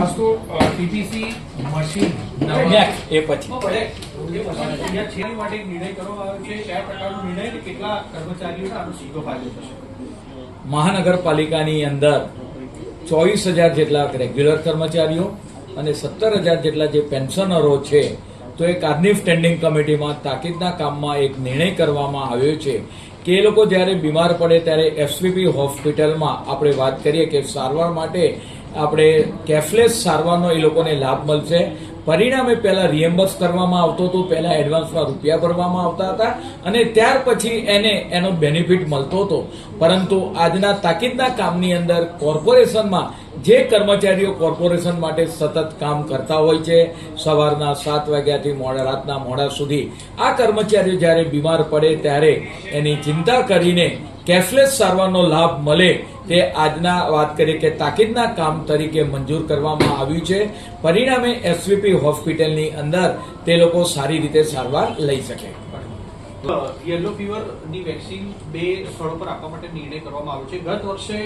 ખાસ તો TPC machine એ પછી છેલ્લી માટે એક નિર્ણય કરવામાં આવ્યો છે, કયા પ્રકારનો નિર્ણય અને કેટલા કર્મચારીઓને આનો સીધો ફાયદો થશે? મહાનગરપાલિકાની અંદર 24,000 જેટલા રેગ્યુલર કર્મચારીઓ અને 17,000 જેટલા જે પેન્શનરો છે, તો એક આજની સ્ટેન્ડિંગ કમિટીમાં તાકીદના કામમાં એક નિર્ણય કરવામાં આવ્યો છે કે એ લોકો જ્યારે બીમાર પડે ત્યારે એસવીપી હોસ્પિટલમાં આપણે વાત કરીએ કે સારવાર માટે આપણે કેશલેસ સારવારનો એ લોકોને લાભ મળશે. પરિણામે પહેલા રિએમ્બર્સ કરવામાં આવતો હતો, પહેલા એડવાન્સમાં રૂપિયા ભરવામાં આવતા હતા અને ત્યાર પછી એનો બેનિફિટ મળતો હતો. પરંતુ આજના તાકીદના કામની અંદર કોર્પોરેશનમાં જે કર્મચારીઓ કોર્પોરેશન માટે સતત કામ કરતા હોય છે, સવારના 7 વાગ્યાથી રાતના મોડા સુધી, આ કર્મચારીઓ જ્યારે બીમાર પડે ત્યારે એની ચિંતા કરીને કેશલેસ સારવારનો લાભ મળે તે આજના વાત કરીએ કે તાકીદના કામ તરીકે મંજૂર કરવામાં આવ્યું છે. પરિણામે એસવીપી હોસ્પિટલની અંદર તે લોકો સારી રીતે સારવાર લઈ શકે. યલો ફીવરની વેક્સિન 2 સ્થળો પર આપવા માટે નિર્ણય કરવામાં આવ્યો છે. ગત વર્ષે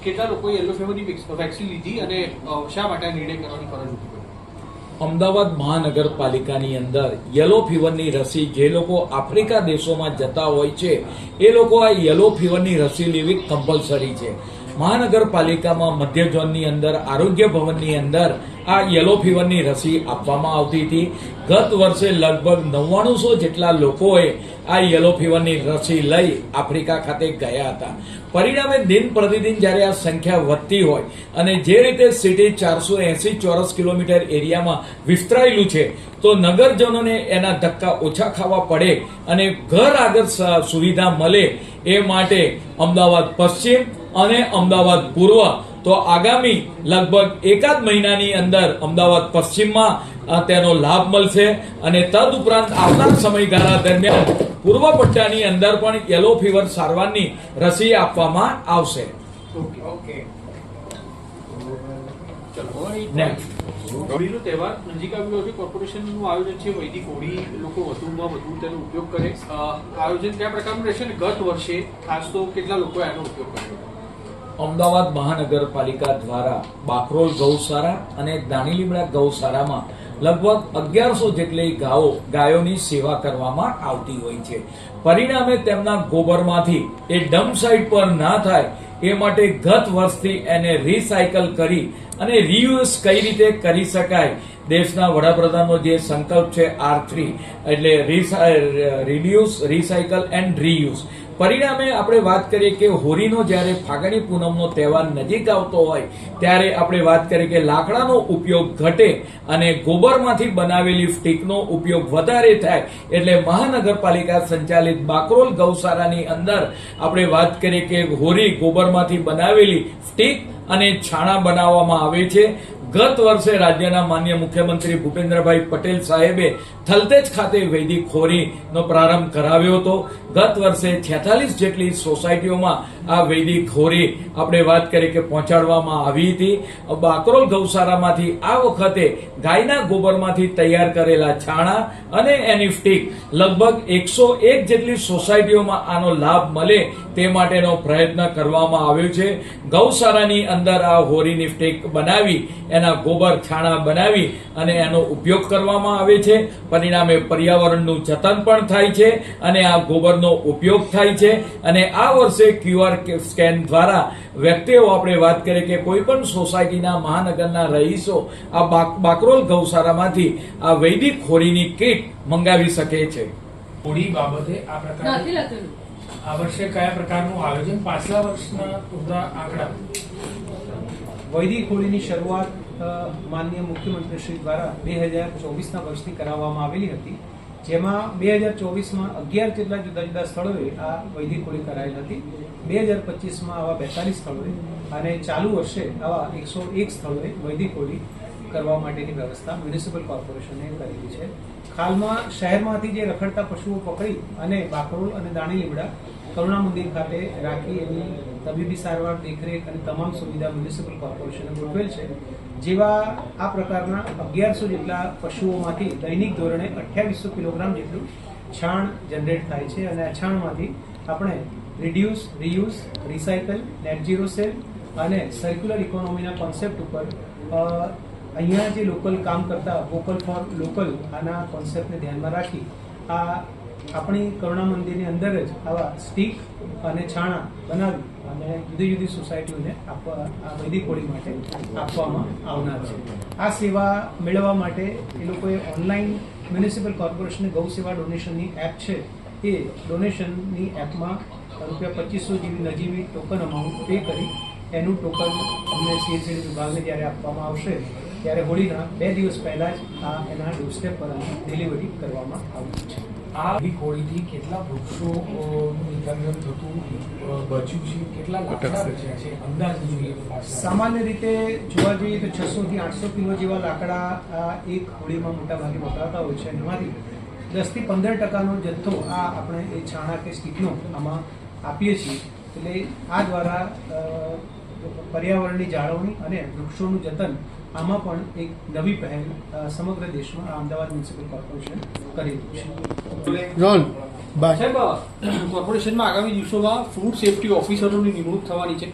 કેટલા લોકો યલો ફીવરની વેક્સિન લીધી અને શા માટે નિર્ણય કરવાની ફરજ ઉઠી પડી? અમદાવાદ મહાનગરપાલિકાની અંદર યલો ફીવરની રસી જે લોકો આફ્રિકા દેશોમાં જતા હોય છે એ લોકો આ યલો ફીવરની રસી લેવી કમ્પલસરી છે. મહાનગરપાલિકામાં મધ્ય ઝોનની અંદર આરોગ્ય ભવનની અંદર આ યલો ફીવરની રસી આપવામાં આવતી હતી. ગત વર્ષે લગભગ 9900 જેટલા લોકોએ આ યલો ફીવરની રસી લઈ આફ્રિકા ખાતે ગયા હતા. પરિણામે દિન પ્રતિદિન જ્યારે આ સંખ્યા વધતી હોય અને જે રીતે સિટી 480 ચોરસ કિલોમીટર એરિયામાં વિસ્તરાયેલું છે, તો નગરજનોને એના ધક્કા ઓછા ખાવા પડે અને ઘર આગળ સુવિધા મળે એ માટે અમદાવાદ પશ્ચિમ અને અમદાવાદ પૂર્વ તો આગામી લગભગ એકાદ મહિનાની અંદર અમદાવાદ પશ્ચિમમાં તેનો લાભ મળશે અને તદુપરાંત આવનાર સમયગાળા દરમિયાન પૂર્વ પટ્ટાની અંદર પણ યલો ફીવર સારવારની રસી આપવામાં આવશે. હોળીનો તહેવાર નજીક આવ્યો છે, કોર્પોરેશનનું આયોજન છે વૈદિક હોળી, લોકો વધુમાં વધુ તેનો ઉપયોગ કરે. આયોજન કયા પ્રકારનું રહેશે અને ગત વર્ષે ખાસ તો કેટલા લોકોએ આનો ઉપયોગ કર્યો? અમદાવાદ મહાનગરપાલિકા દ્વારા બાકરોલ ગૌશાળા અને દાણીલીમડા ગૌશાળામાં લગભગ 1100 જેટલી ગાયોની સેવા કરવામાં આવતી હોય છે. પરિણામે તેમના ગોબરમાંથી એ ડમ્પ સાઇટ પર ના થાય એ માટે ગત વર્ષથી એને રિસાયકલ કરી અને રીયુઝ કઈ રીતે કરી શકાય, દેશના વડાપ્રધાનનો જે સંકલ્પ છે R3 એટલે રિડ્યુસ, રિસાયકલ એન્ડ રીયુઝ. પરિણામે આપણે વાત કરીએ કે હોળીનો જ્યારે ફાગણી પૂનમનો તહેવાર નજીક આવતો હોય ત્યારે આપણે વાત કરીએ કે લાકડાનો ઉપયોગ ઘટે અને ગોબરમાંથી બનાવેલી સ્ટીકનો ઉપયોગ વધારે થાય. એટલે મહાનગરપાલિકા સંચાલિત બાકરોલ ગૌશાળાની અંદર આપણે વાત કરીએ કે હોળી ગોબરમાંથી બનાવેલી સ્ટીક અને છાણા બનાવવામાં આવે છે. ગત વર્ષે રાજ્યના માનનીય મુખ્યમંત્રી ભૂપેન્દ્રભાઈ પટેલ સાહેબે થલતેજ ખાતે વૈદિક હોળીનો પ્રારંભ કરાવ્યો હતો. ગત વર્ષે 46 જેટલી સોસાયટીઓમાં આ વૈદિક હોળી આપણે વાત કરીએ કે પહોંચાડવામાં આવી હતી. બાકરોલ ગૌશાળામાંથી આ વખતે ગાયના ગોબરમાંથી તૈયાર કરેલા છાણા અને એની સ્ટીક લગભગ 101 જેટલી સોસાયટીઓમાં આનો લાભ મળે તે માટેનો પ્રયત્ન કરવામાં આવ્યો છે. ગૌશાળાની અંદર આ હોળીની સ્ટીક બનાવી એના ગોબર છાણા બનાવી અને એનો ઉપયોગ કરવામાં આવે છે. પરિણામે પર્યાવરણનું જતન પણ થાય છે અને આ ગોબરનો ઉપયોગ થાય છે. અને આ વર્ષે QR સ્કેન દ્વારા વ્યક્તિઓ આપણે વાત કરીએ કે કોઈ પણ સોસાયટીના મહાનગરના રહીશો આ બાકરોલ ગૌશાળામાંથી આ વૈદિક હોળીની કીટ મંગાવી શકે છે. હોળી બાબતે આ પ્રકારનું આ વર્ષે કયા પ્રકારનું આયોજન, પાછલા વર્ષના પૂરા આંકડા? વૈદિક હોળીની શરૂઆત માનનીય મુખ્યમંત્રી શ્રી દ્વારા 2024ના વર્ષથી કરાવવામાં આવેલી હતી, જેમાં 2024માં 11 જેટલા જુદા જુદા સ્થળોએ આ વૈદિક હોળી કરાયેલ હતી. 2025માં આવા 42 સ્થળોએ અને ચાલુ વર્ષે આવા 101 સ્થળોએ વૈદિક હોળી કરવા માટેની વ્યવસ્થા મ્યુનિસિપલ કોર્પોરેશને કરેલી છે. હાલમાં શહેરમાંથી જે રખડતા પશુઓ પકડી અને બાકરોલ અને દાણીલીમડા કરુણા મંદિર ખાતે રાખી એની તબીબી સારવાર, દેખરેખ અને તમામ સુવિધા મ્યુનિસિપલ કોર્પોરેશને ગોઠવેલ છે. જેવા આ પ્રકારના 1100 જેટલા પશુઓમાંથી દૈનિક ધોરણે 2800 કિલોગ્રામ જેટલું છાણ જનરેટ થાય છે અને આ છાણમાંથી આપણે reduce, reuse, recycle, net zero cell અને સર્ક્યુલર ઇકોનોમીના કોન્સેપ્ટ ઉપર અહીંયા જે લોકલ કામ કરતા વોકલ ફોર લોકલ આના કોન્સેપ્ટને ધ્યાનમાં રાખી આ આપણી કરુણા મંદિરની અંદર જ આવા સ્ટીક અને છાણા બનાવી અને જુદી જુદી સોસાયટીઓને આ વૈદિક હોળી માટે આપવામાં આવનાર છે. આ સેવા મેળવવા માટે એ લોકોએ ઓનલાઈન મ્યુનિસિપલ કોર્પોરેશનની ગૌ સેવા ડોનેશનની એપ છે એ ડોનેશનની એપમાં ₹2500 જેવી નજીવી ટોકન અમાઉન્ટ પે કરી એનું ટોકન અમને સીએચસી વિભાગને જ્યારે આપવામાં આવશે ત્યારે હોળીના 2 દિવસ પહેલા જ આ એના ડોરસ્ટેપ પર ડિલિવરી કરવામાં આવશે છે. આ હોળીથી કેટલા વૃક્ષોનું નિધન થતું બચ્યું છે, કેટલા લાકડા બચ્યા છે, અંદાજ જોઈએ? સામાન્ય રીતે જોવા જઈએ તો 600 થી 800 કિલો જેવા લાકડા આ એક હોળીમાં મોટાભાગે વપરાતા હોય છે. એમાંથી 10 થી 15% જથ્થો આ આપણે એ છાણા કે સ્ટીકનો આમાં આપીએ છીએ. એટલે આ દ્વારા પર્યાવરણની જાળવણી અને વૃક્ષોનું જતન આમાં પણ એક નવી પહેલ સમગ્ર દેશમાં અમદાવાદ મ્યુનિસિપલ કોર્પોરેશન કરી રહ્યું છે. સાહેબ, કોર્પોરેશનમાં આગામી દિવસોમાં ફૂડ સેફ્ટી ઓફિસરોની નિમણૂક થવાની છે.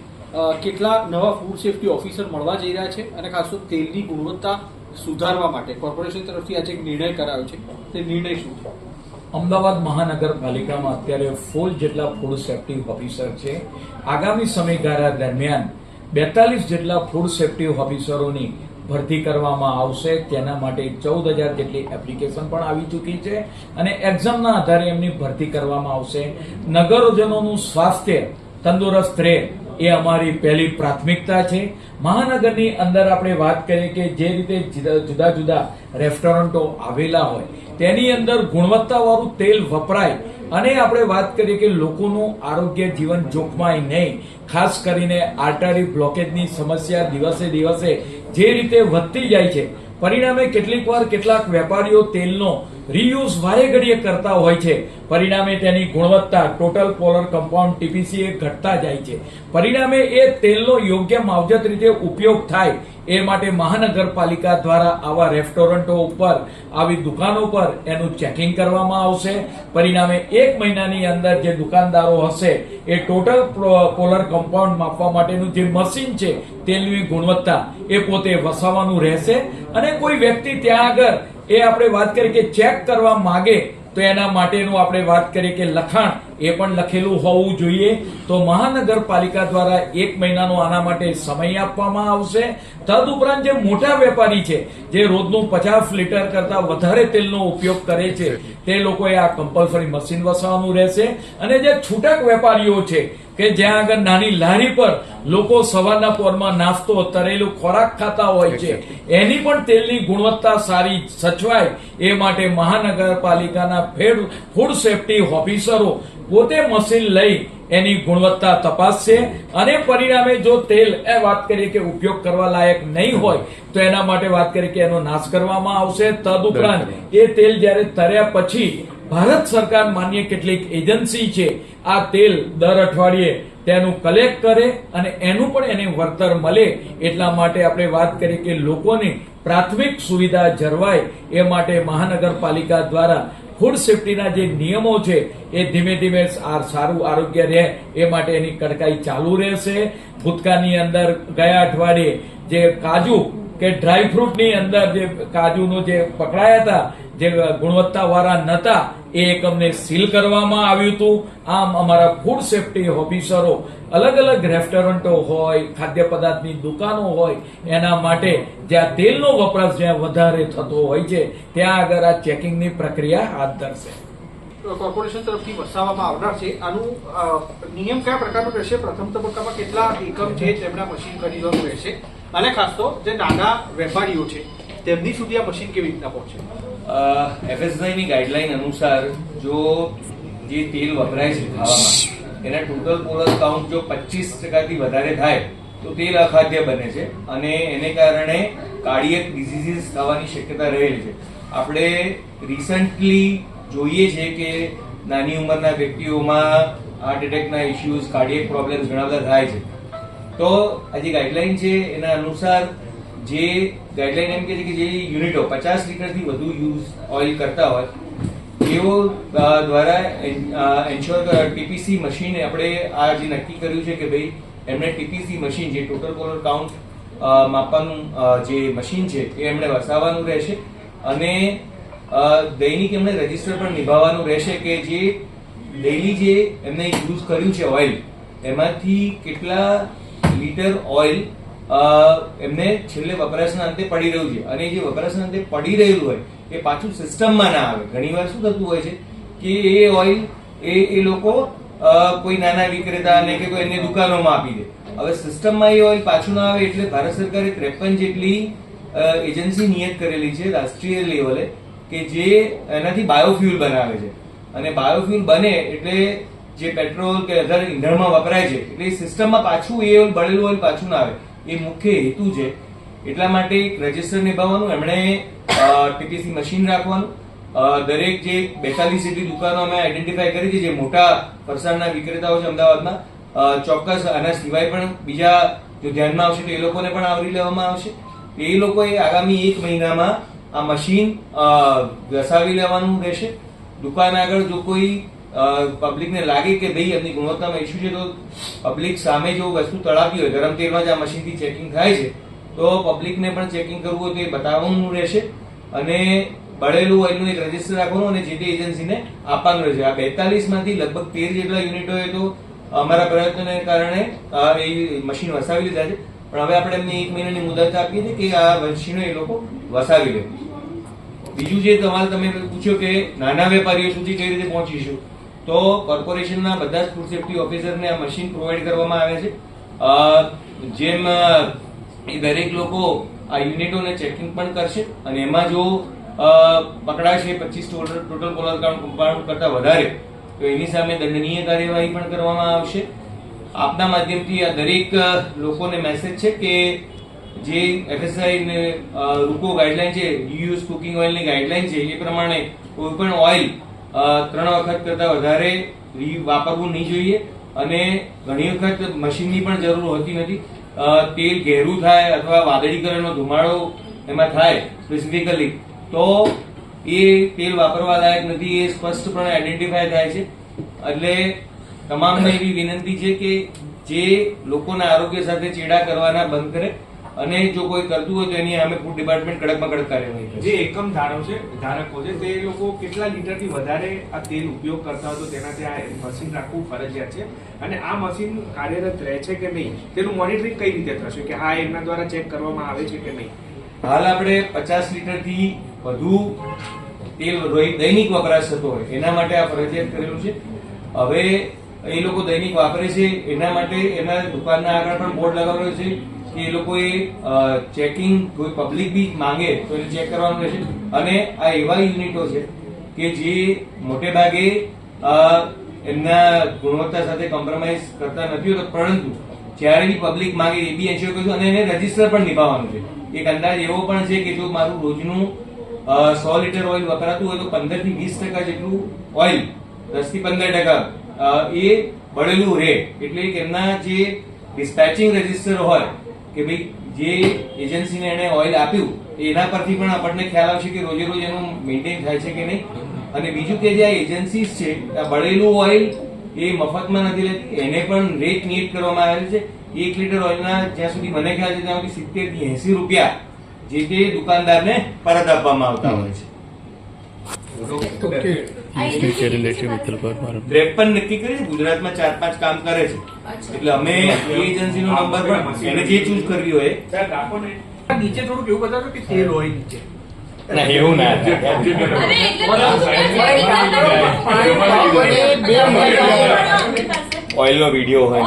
કેટલા નવા ફૂડ સેફ્ટી ઓફિસર મળવા જઈ રહ્યા છે અને ખાસ તો તેલની ગુણવત્તા સુધારવા માટે કોર્પોરેશન તરફથી આજે એક નિર્ણય કરાયો છે, તે નિર્ણય શું છે? અમદાવાદ મહાનગરપાલિકામાં અત્યારે ફૂલ જેટલા ફૂડ સેફ્ટી ઓફિસર છે. આગામી સમયગાળા દરમિયાન 42 જેટલા ફૂડ સેફ્ટી ઓફિસરોની ભરતી કરવામાં આવશે. તેના માટે 14,000 જેટલી એપ્લિકેશન પણ આવી ચૂકી છે અને એક્ઝામના આધારે એમની ભરતી કરવામાં આવશે. નગરજનોનું સ્વાસ્થ્ય તંદુરસ્ત રહે એ અમારી પહેલી પ્રાથમિકતા છે. મહાનગરની અંદર આપણે વાત કરીએ કે જે રીતે જુદા જુદા રેસ્ટોરન્ટો આવેલા હોય તેની અંદર ગુણવત્તાવાળું તેલ વપરાય અને આપણે વાત કરીએ કે લોકોનું આરોગ્ય જીવન જોખમાય નહીં. ખાસ કરીને આર્ટરી બ્લોકેજની સમસ્યા દિવસે દિવસે જે રીતે વધતી જાય છે, પરિણામે કેટલીક વાર કેટલાક વેપારીઓ તેલનો રીયુઝ વારે ઘડીએ કરતા હોય છે. પરિણામે તેની ગુણવત્તા ટોટલ પોલર કમ્પાઉન્ડ ટીપીસી એ ઘટતા જાય છે. પરિણામે એ તેલનો યોગ્ય માવજત રીતે ઉપયોગ થાય એ માટે મહાનગરપાલિકા દ્વારા આવા રેસ્ટોરન્ટો ઉપર, આવી દુકાનો પર એનું ચેકિંગ કરવામાં આવશે. પરિણામે 1 મહિનાની અંદર જે દુકાનદારો હશે એ ટોટલ પોલર કમ્પાઉન્ડ માપવા માટેનું જે મશીન છે તેલની ગુણવત્તા એ પોતે વસાવવાનું રહેશે અને કોઈ વ્યક્તિ ત્યાં આગળ એ આપણે વાત કરીએ કે ચેક કરવા માંગે તો એના માટેનું આપણે વાત કરીએ કે લખાણ એ પણ લખેલું હોવું જોઈએ. તો મહાનગરપાલિકા દ્વારા 1 મહિનાનો આના માટે સમય આપવામાં આવશે. તદુપરાંત જે મોટા વેપારી છે જે રોજનું 50 લીટર કરતા વધારે તેલનો ઉપયોગ કરે છે તે લોકોએ આ કમ્પલસરી મશીન વસાવવાનું રહેશે અને જે છૂટક વેપારીઓ છે કે જ્યાં આગળ નાની લારી પર લોકો સવારના પોરમાં નાસ્તો, તરેલું ખોરાક ખાતા હોય છે, એની પણ તેલની ગુણવત્તા સારી સચવાય એ માટે મહાનગરપાલિકાના ફૂડ સેફ્ટી ઓફિસરો પોતે મશીન લઈ એની ગુણવત્તા તપાસશે અને પરિણામે જો તેલ એ વાત કરીએ કે ઉપયોગ કરવા લાયક નહીં હોય તો એના માટે વાત કરીએ કે એનો નાશ કરવામાં આવશે. તદુપરાંત એ તેલ જ્યારે તર્યા પછી ભારત સરકાર માન્ય કેટલીક એજન્સી છે આ તેલ દર અઠવાડિયે તેનું કલેક્ટ કરે અને એનું પણ એને વળતર મળે. એટલા માટે આપણે વાત કરીએ કે લોકોની પ્રાથમિક સુવિધા જળવાય એ માટે મહાનગરપાલિકા દ્વારા ફૂડ સેફ્ટીના જે નિયમો છે એ ધીમે ધીમે સારું આરોગ્ય રહે એ માટે એની કડકાઈ ચાલુ રહેશે. ભૂતકાળની અંદર ગયા અઠવાડિયે જે કાજુ કે ડ્રાયફ્રૂટની અંદર જે કાજુનું જે પકડાયા હતા જે ગુણવત્તાવાળા નહોતા એ એકમને સીલ કરવામાં આવ્યું હતું. આમ અમારા ફૂડ સેફ્ટી ઓફિસરો અલગ અલગ રેસ્ટોરન્ટો હોય, ખાદ્ય પદાર્થની દુકાનો હોય એના માટે જ્યાં તેલનો વપરાશ જ્યાં વધારે થતો હોય છે ત્યાં આગળ આ ચેકિંગની પ્રક્રિયા હાથ ધરશે. કોર્પોરેશન તરફથી વસાવવામાં આવનાર છે આનું નિયમ કયા પ્રકારનો રહેશે? પ્રથમ તબક્કામાં કેટલા એકમ છે તેમના મશીન ખરીદવાનું રહેશે અને ખાસ તો જે નાના વેપારીઓ છે તેમની સુધી આ મશીન કેવી રીતના પહોંચે? એફએસઆઈની ગાઈડલાઈન અનુસાર જો જે તેલ વપરાય છે ખાવામાં એના ટોટલ પોલર કાઉન્ટ જો 25% વધારે થાય તો તેલ અખાદ્ય બને છે અને એને કારણે કાર્ડિયક ડિસીઝીસ થવાની શક્યતા રહેલી છે. આપણે રિસન્ટલી જોઈએ છે કે નાની ઉંમરના વ્યક્તિઓમાં હાર્ટ એટેકના ઇસ્યુઝ, કાર્ડિયક પ્રોબ્લેમ્સ ઘણા બધા થાય છે. તો આ જે ગાઈડલાઈન છે એના અનુસાર જે ગાઈડલાઈન એમ કે છે કે જે યુનિટો 50 લીટરથી વધુ યુઝ ઓઇલ કરતા હોય તેઓ દ્વારા એન્શ્યોર ટીપીસી મશીન આપણે આ જે નક્કી કર્યું છે કે ભાઈ એમને ટીપીસી મશીન જે ટોટલ પોલર કાઉન્ટ માપવાનું જે મશીન છે એ એમણે વસાવવાનું રહેશે અને દૈનિક એમણે રજીસ્ટર પણ નિભાવવાનું રહેશે કે જે ડેઈલી જે એમને યુઝ કર્યું છે ઓઇલ એમાંથી કેટલા લીટર ઓઇલ એમને છેલ્લે વપરાશના અંતે પડી રહ્યું છે અને જે વપરાશના અંતે પડી રહેલું હોય એ પાછું સિસ્ટમમાં ના આવે. ઘણીવાર શું થતું હોય છે કે એ ઓઇલ એ લોકો કોઈ નાના વિક્રેતાને કે કોઈ અન્ય દુકાનોમાં આપી દે. હવે સિસ્ટમમાં એ ઓઇલ પાછું ના આવે એટલે ભારત સરકારે 53 જેટલી એજન્સી નિયત કરેલી છે રાષ્ટ્રીય લેવલે કે જે એનાથી બાયોફ્યુલ બનાવે છે અને બાયોફ્યુલ બને એટલે જે પેટ્રોલ કે અધર ઈંધણમાં વપરાય છે એટલે એ સિસ્ટમમાં પાછું એ ઓઇલ બળેલું ઓઇલ પાછું ના આવે એ મુખ્ય હેતુ છે. એટલા માટે એક રજીસ્ટર નિભાવવાનું, એમણે ટીપીસી મશીન રાખવાનું, દરેક જે 42 જેટલી દુકાનો અમે આઈડેન્ટિફાઈ કરી છે જે મોટા ફરસાણના વિક્રેતાઓ છે અમદાવાદમાં, ચોક્કસ આના સિવાય પણ બીજા જો ધ્યાનમાં આવશે તો એ લોકોને પણ આવરી લેવામાં આવશે. એ લોકોએ આગામી 1 મહિનામાં આ મશીન વસાવી લેવાનું રહેશે. દુકાન આગળ જો કોઈ પબ્લિકને લાગે કે ભાઈ એમની ગુણવત્તામાં ઇસ્યુ છે તો પબ્લિક સામે જો વસ્તુ તળાવતી હોય, ગરમ તેલમાં જ આ મશીનથી ચેકિંગ થાય છે તો પબ્લિકને પણ ચેકિંગ કરવું હોય તો એ બતાવવાનું રહેશે અને બળેલું ઓઇલનું એક રજીસ્ટર રાખવાનું અને જે તે એજન્સીને આપવાનું રહેશે. આ 42 માંથી લગભગ 13 જેટલા યુનિટોએ તો અમારા પ્રયત્નોને કારણે એ મશીન વસાવી લીધા છે, પણ હવે આપણે એમને 1 મહિનાની મુદત આપીએ છીએ કે આ મશીનો એ લોકો વસાવી લે. બીજું જે તમે પૂછ્યો કે નાના વેપારીઓ સુધી કઈ રીતે પહોંચીશું, તો કોર્પોરેશનના બધા જ ફૂડ સેફ્ટી ઓફિસરને આ મશીન પ્રોવાઈડ કરવામાં આવે છે. જેમ એ દરેક લોકો આ યુનિટોને ચેકિંગ પણ કરશે અને એમાં જો પકડાશે 25 ટોટલ પોલર કાઉન્ટ કરતા વધારે તો એની સામે દંડનીય કાર્યવાહી પણ કરવામાં આવશે. આપના માધ્યમથી આ દરેક લોકોને મેસેજ છે કે જે FSI ને રૂકો ગાઈડલાઈન છે, યુઝ કુકિંગ ઓઇલની ગાઈડલાઈન છે એ પ્રમાણે કોઈ પણ ઓઇલ 3 વખત કરતા વધારે વાપરવું નહીં જોઈએ અને ઘણી વખત મશીનની પણ જરૂર હોતી નથી. તેલ ઘેરું થાય અથવા વાદળી કલરનો ધુમાડો એમાં થાય સ્પેસિફિકલી તો એ તેલ વાપરવા લાયક નથી, એ સ્પષ્ટપણે આઈડેન્ટિફાય થાય છે. એટલે તમામને એવી વિનંતી છે કે જે લોકોના આરોગ્ય સાથે ચેડા કરવાના બંધ કરે અને જો કોઈ કરતું હોય તો એની સામે ફૂડ ડિપાર્ટમેન્ટ કડકમાં કડક કાર્યવાહી કરે. જે એકમ ધારકો છે તે લોકો કેટલા લીટરથી વધારે આ તેલ ઉપયોગ કરતા હોય તો તેનાથી આ મશીન રાખવું ફરજિયાત છે અને આ મશીન કાર્યરત રહે છે કે નહીં તેનું મોનિટરિંગ કઈ રીતે થશે કે હા એમના દ્વારા ચેક કરવામાં આવે છે કે નહીં? હાલ આપણે 50 લીટરથી વધુ તેલ દૈનિક વપરાશ થતો હોય એના માટે આ ફરજિયાત કરેલું છે. હવે એ લોકો દૈનિક વાપરે છે એના માટે એના દુકાનના આગળ પણ બોર્ડ લગાવેલું છે કે એ લોકોએ ચેકિંગ કોઈ પબ્લિક બી માંગે તો એને ચેક કરવાનું રહેશે. અને આ એવા યુનિટો છે કે જે મોટે ભાગે એમના ગુણવત્તા સાથે કોમ્પ્રોમાઇઝ કરતા નથી હોતા, પરંતુ જ્યારે બી પબ્લિક માંગે એ બી એન્શ્યોર કરીશું અને એને રજીસ્ટર પણ નિભાવવાનું છે. એક અંદાજ એવો પણ છે કે જો મારું રોજનું 100 લીટર ઓઇલ વપરાતું હોય તો 15 થી 20% જેટલું ઓઇલ 10 થી 15% એ બળેલું રહે. એટલે કે એમના જે ડિસ્પેચિંગ રજીસ્ટર હોય કે ભાઈ જે એજન્સીને એને ઓઇલ આપ્યું એના પરથી પણ આપણને ખ્યાલ આવશે કે રોજે રોજ એનું મેન્ટેન થાય છે કે નહીં. અને બીજું કે જે આ એજન્સીસ છે આ બળેલું ઓઇલ એ મફતમાં નથી લેતી, એને પણ રેટ નિયત કરવામાં આવેલ છે. 1 લીટર ઓઇલના જ્યાં સુધી મને ખ્યાલ છે ત્યાં સુધી 70 થી 80 રૂપિયા જે તે દુકાનદારને પરત આપવામાં આવતા હોય છે. 53 નક્કી કરી છે, ગુજરાતમાં 4-5 કામ કરે છે એટલે અમે એ એજન્સીનો નંબર પણ એને જે ચૂઝ કરવી હોય નીચે થોડુંક એવું બતાવો કે તેલ હોય નીચે. ના એવું ના ઓઇલનો વિડીયો હોય